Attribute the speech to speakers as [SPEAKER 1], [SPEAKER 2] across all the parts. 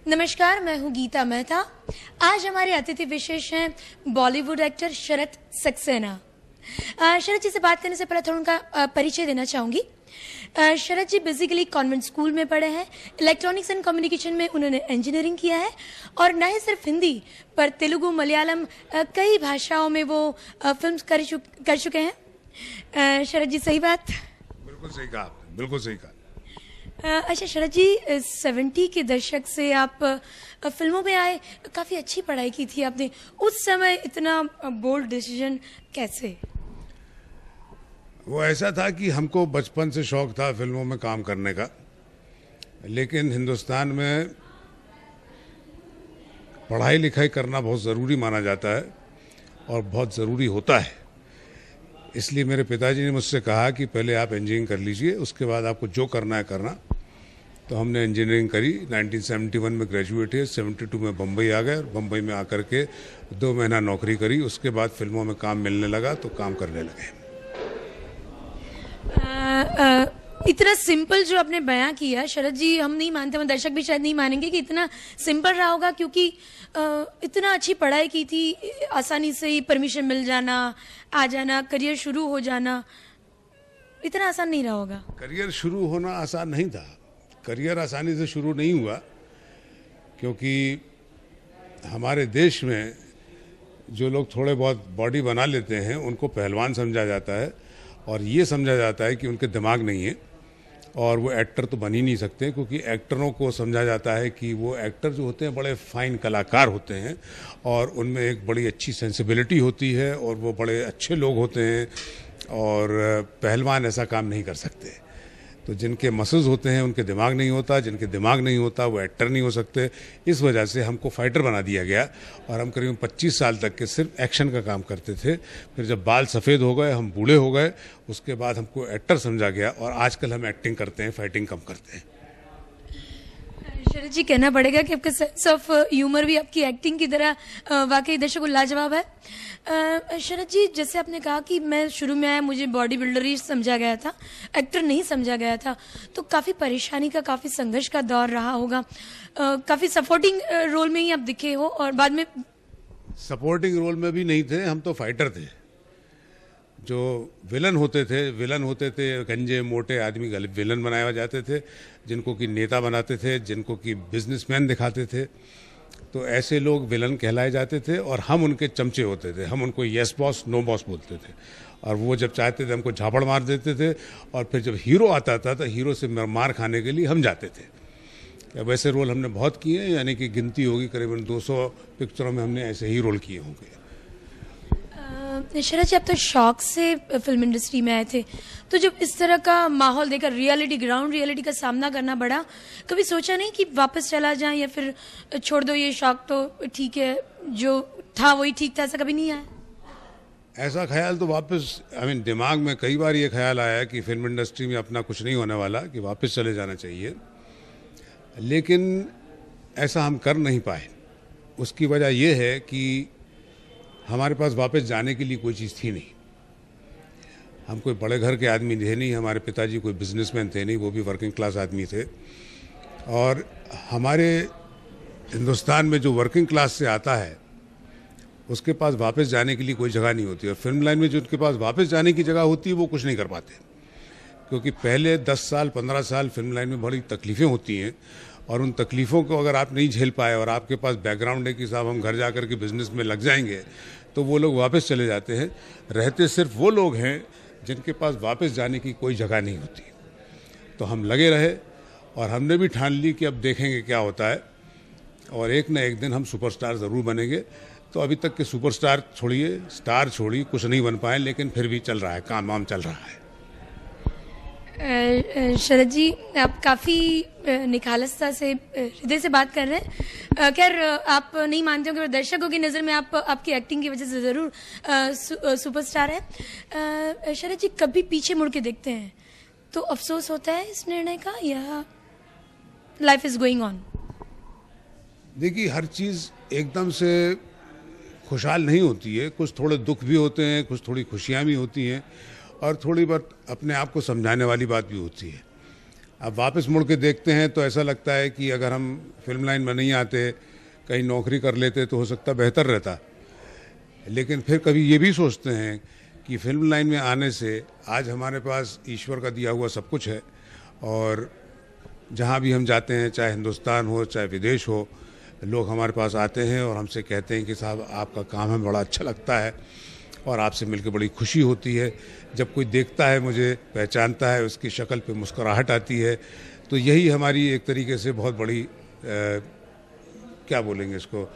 [SPEAKER 1] नमस्कार, मैं हूं गीता मेहता। आज हमारे अतिथि विशेष हैं बॉलीवुड एक्टर शरत सक्सेना। शरत जी से बात करने से पहले थोड़ा उनका परिचय देना चाहूंगी। शरत जी बेसिकली कॉन्वेंट स्कूल में पढ़े हैं। इलेक्ट्रॉनिक्स एंड कम्युनिकेशन में उन्होंने इंजीनियरिंग किया है और न ही सिर्फ हिंदी पर तेलुगु, मलयालम कई भाषाओं में वो फिल्म कर चुके हैं। शरत जी, सही बात?
[SPEAKER 2] बिल्कुल सही कहा आपने, बिल्कुल सही कहा।
[SPEAKER 1] अच्छा शरत जी, 70 के दशक से आप फिल्मों में आए, काफ़ी अच्छी पढ़ाई की थी आपने। उस समय इतना बोल्ड डिसीजन कैसे?
[SPEAKER 2] वो ऐसा था कि हमको बचपन से शौक था फिल्मों में काम करने का, लेकिन हिंदुस्तान में पढ़ाई लिखाई करना बहुत ज़रूरी माना जाता है और बहुत ज़रूरी होता है। इसलिए मेरे पिताजी ने मुझसे कहा कि पहले आप इंजीनियरिंग कर लीजिए, उसके बाद आपको जो करना है करना। तो हमने इंजीनियरिंग करी, 1971 में ग्रेजुएट है, 72 में बम्बई आ गए और बम्बई में आकर के 2 महीना नौकरी करी। उसके बाद फिल्मों में काम मिलने लगा तो काम करने लगे।
[SPEAKER 1] इतना सिंपल जो आपने बयां किया शरत जी, हम नहीं मानते, हम दर्शक भी शायद नहीं मानेंगे कि इतना सिंपल रहा होगा, क्योंकि इतना अच्छी पढ़ाई की थी, आसानी से ही परमिशन मिल जाना, आ जाना, करियर शुरू हो जाना, इतना आसान नहीं रहा होगा।
[SPEAKER 2] करियर शुरू होना आसान नहीं था। करियर आसानी से शुरू नहीं हुआ, क्योंकि हमारे देश में जो लोग थोड़े बहुत बॉडी बना लेते हैं उनको पहलवान समझा जाता है और ये समझा जाता है कि उनके दिमाग नहीं है और वो एक्टर तो बन ही नहीं सकते, क्योंकि एक्टरों को समझा जाता है कि वो एक्टर जो होते हैं बड़े फाइन कलाकार होते हैं और उनमें एक बड़ी अच्छी सेंसिबिलिटी होती है और वो बड़े अच्छे लोग होते हैं और पहलवान ऐसा काम नहीं कर सकते। तो जिनके मसल्स होते हैं उनके दिमाग नहीं होता, जिनके दिमाग नहीं होता वो एक्टर नहीं हो सकते। इस वजह से हमको फाइटर बना दिया गया और हम करीब 25 साल तक के सिर्फ एक्शन का काम करते थे। फिर जब बाल सफ़ेद हो गए, हम बूढ़े हो गए, उसके बाद हमको एक्टर समझा गया और आजकल हम एक्टिंग करते हैं, फाइटिंग कम करते हैं।
[SPEAKER 1] शरत जी, कहना पड़ेगा कि आपका सेंस ऑफ ह्यूमर भी आपकी एक्टिंग की तरह वाकई दर्शकों लाजवाब है। शरत जी, जैसे आपने कहा कि मैं शुरू में आया, मुझे बॉडी बिल्डर ही समझा गया था, एक्टर नहीं समझा गया था, तो काफ़ी परेशानी का, काफ़ी संघर्ष का दौर रहा होगा। काफ़ी सपोर्टिंग रोल में ही आप दिखे हो और बाद में
[SPEAKER 2] सपोर्टिंग रोल में भी नहीं थे, हम तो फाइटर थे। जो विलन होते थे गंजे मोटे आदमी विलन बनाए जाते थे, जिनको कि नेता बनाते थे, जिनको कि बिजनेसमैन दिखाते थे। तो ऐसे लोग विलन कहलाए जाते थे और हम उनके चमचे होते थे। हम उनको यस बॉस नो बॉस बोलते थे और वो जब चाहते थे हमको झापड़ मार देते थे और फिर जब हीरो आता था तो हीरो से मार खाने के लिए हम जाते थे। वैसे रोल हमने बहुत किए हैं, यानी कि गिनती होगी करीबन 200 पिक्चरों में हमने ऐसे ही रोल किए होंगे।
[SPEAKER 1] शरत जी, आप तो शौक से फिल्म इंडस्ट्री में आए थे, तो जब इस तरह का माहौल देखकर, रियलिटी, ग्राउंड रियलिटी का सामना करना पड़ा, कभी सोचा नहीं कि वापस चला जाए या फिर छोड़ दो ये शौक, तो ठीक है, जो था वही ठीक था? ऐसा कभी नहीं आया?
[SPEAKER 2] ऐसा ख्याल तो वापस दिमाग में कई बार ये ख्याल आया कि फिल्म इंडस्ट्री में अपना कुछ नहीं होने वाला, कि वापस चले जाना चाहिए, लेकिन ऐसा हम कर नहीं पाए। उसकी वजह यह है कि हमारे पास वापस जाने के लिए कोई चीज़ थी नहीं। हम कोई बड़े घर के आदमी थे नहीं, हमारे पिताजी कोई बिजनेसमैन थे नहीं, वो भी वर्किंग क्लास आदमी थे। और हमारे हिंदुस्तान में जो वर्किंग क्लास से आता है उसके पास वापस जाने के लिए कोई जगह नहीं होती, और फिल्म लाइन में जो उनके पास वापस जाने की जगह होती है वो कुछ नहीं कर पाते, क्योंकि पहले 10 साल 15 साल फिल्म लाइन में बड़ी तकलीफ़ें होती हैं और उन तकलीफ़ों को अगर आप नहीं झेल पाए और आपके पास बैकग्राउंड है कि साहब हम घर जाकर के बिज़नेस में लग जाएंगे, तो वो लोग वापस चले जाते हैं। रहते सिर्फ वो लोग हैं जिनके पास वापस जाने की कोई जगह नहीं होती। तो हम लगे रहे और हमने भी ठान ली कि अब देखेंगे क्या होता है और एक न एक दिन हम सुपरस्टार ज़रूर बनेंगे। तो अभी तक के सुपरस्टार छोड़िए, स्टार छोड़िए, कुछ नहीं बन पाए, लेकिन फिर भी चल रहा है, काम वाम चल रहा है।
[SPEAKER 1] शरत जी, आप काफ़ी निखालसता से, हृदय से बात कर रहे हैं। खैर, आप नहीं मानते हो कि दर्शकों की नज़र में आप, आपकी एक्टिंग की वजह से ज़रूर सुपरस्टार है। शरत जी, कभी पीछे मुड़ के देखते हैं तो अफसोस होता है इस निर्णय का, या लाइफ इज़ गोइंग ऑन?
[SPEAKER 2] देखिए, हर चीज़ एकदम से खुशहाल नहीं होती है, कुछ थोड़े दुख भी होते हैं, कुछ थोड़ी खुशियाँ भी होती हैं और थोड़ी बहुत अपने आप को समझाने वाली बात भी होती है। अब वापस मुड़ के देखते हैं तो ऐसा लगता है कि अगर हम फिल्म लाइन में नहीं आते, कहीं नौकरी कर लेते तो हो सकता बेहतर रहता। लेकिन फिर कभी ये भी सोचते हैं कि फिल्म लाइन में आने से आज हमारे पास ईश्वर का दिया हुआ सब कुछ है, और जहाँ भी हम जाते हैं, चाहे हिंदुस्तान हो चाहे विदेश हो, लोग हमारे पास आते हैं और हमसे कहते हैं कि साहब आपका काम हमें बड़ा अच्छा लगता है और आपसे मिलकर बड़ी खुशी होती है। जब कोई देखता है, मुझे पहचानता है, उसकी शक्ल पे मुस्कुराहट आती है, तो यही हमारी एक तरीके से बहुत बड़ी क्या बोलेंगे इसको,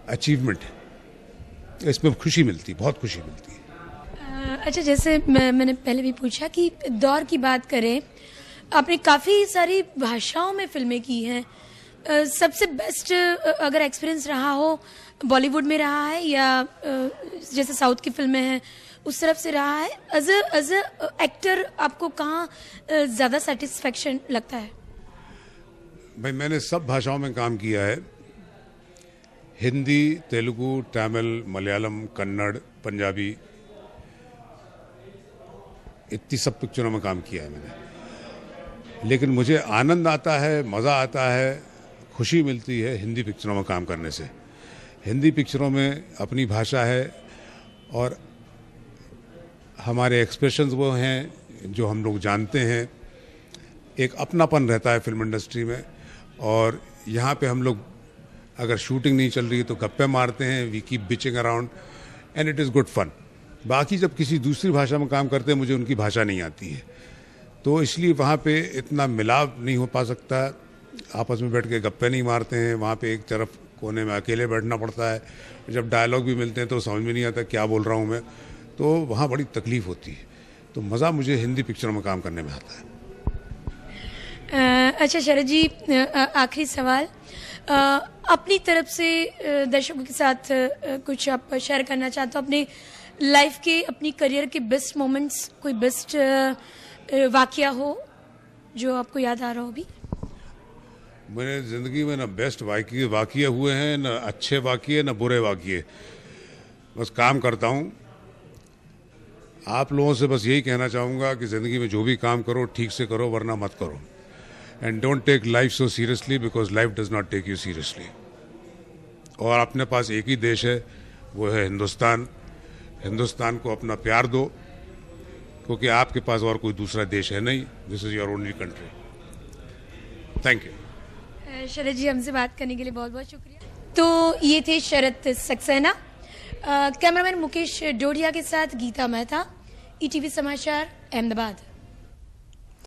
[SPEAKER 2] अचीवमेंट है। इसमें खुशी मिलती, बहुत खुशी मिलती है।
[SPEAKER 1] अच्छा, जैसे मैंने पहले भी पूछा कि दौर की बात करें, आपने काफ़ी सारी भाषाओं में फिल्में की हैं। सबसे बेस्ट अगर एक्सपीरियंस रहा हो, बॉलीवुड में रहा है या जैसे साउथ की फिल्में हैं उस तरफ से रहा है, एज अ एक्टर आपको कहाँ ज़्यादा सेटिस्फेक्शन लगता है?
[SPEAKER 2] भाई मैंने सब भाषाओं में काम किया है, हिंदी, तेलुगु, तमिल, मलयालम, कन्नड़, पंजाबी, इतनी सब पिक्चरों में काम किया है मैंने। लेकिन मुझे आनंद आता है, मज़ा आता है, खुशी मिलती है हिंदी पिक्चरों में काम करने से। हिंदी पिक्चरों में अपनी भाषा है और हमारे एक्सप्रेशंस वो हैं जो हम लोग जानते हैं। एक अपनापन रहता है फिल्म इंडस्ट्री में, और यहाँ पे हम लोग अगर शूटिंग नहीं चल रही है तो गप्पे मारते हैं, we keep bitching around and it is good fun. बाकी जब किसी दूसरी भाषा में काम करते हैं, मुझे उनकी भाषा नहीं आती है, तो इसलिए वहाँ पे इतना मिलाव नहीं हो पा सकता। आपस में बैठ के गप्पे नहीं मारते हैं, वहाँ पे एक तरफ कोने में अकेले बैठना पड़ता है। जब डायलॉग भी मिलते हैं तो समझ में नहीं आता क्या बोल रहा हूँ मैं, तो वहाँ बड़ी तकलीफ होती है। तो मज़ा मुझे हिंदी पिक्चरों में काम करने में आता है।
[SPEAKER 1] अच्छा शरद जी, आखिरी सवाल, अपनी तरफ से दर्शकों के साथ कुछ आप शेयर करना चाहते हो अपने लाइफ के, अपनी करियर के बेस्ट मोमेंट्स, कोई बेस्ट वाकया हो जो आपको याद आ रहा हो अभी?
[SPEAKER 2] मेरे ज़िंदगी में ना बेस्ट वाक़ये हुए हैं, ना अच्छे वाक़ये, ना बुरे वाक़ये। बस काम करता हूँ। आप लोगों से बस यही कहना चाहूँगा कि ज़िंदगी में जो भी काम करो ठीक से करो, वरना मत करो। And don't take life so seriously because life does not take you seriously. और अपने पास एक ही देश है, वो है हिंदुस्तान। हिंदुस्तान को अपना प्यार दो, क्योंकि आपके पास और कोई दूसरा देश है नहीं। This is your only country. Thank you.
[SPEAKER 1] Sharad ji, हमसे बात करने के लिए बहुत बहुत शुक्रिया। तो ये थे शरद सक्सेना। कैमरामैन मुकेश डोडिया के साथ गीता मेहता, ईटीवी समाचार, अहमदाबाद।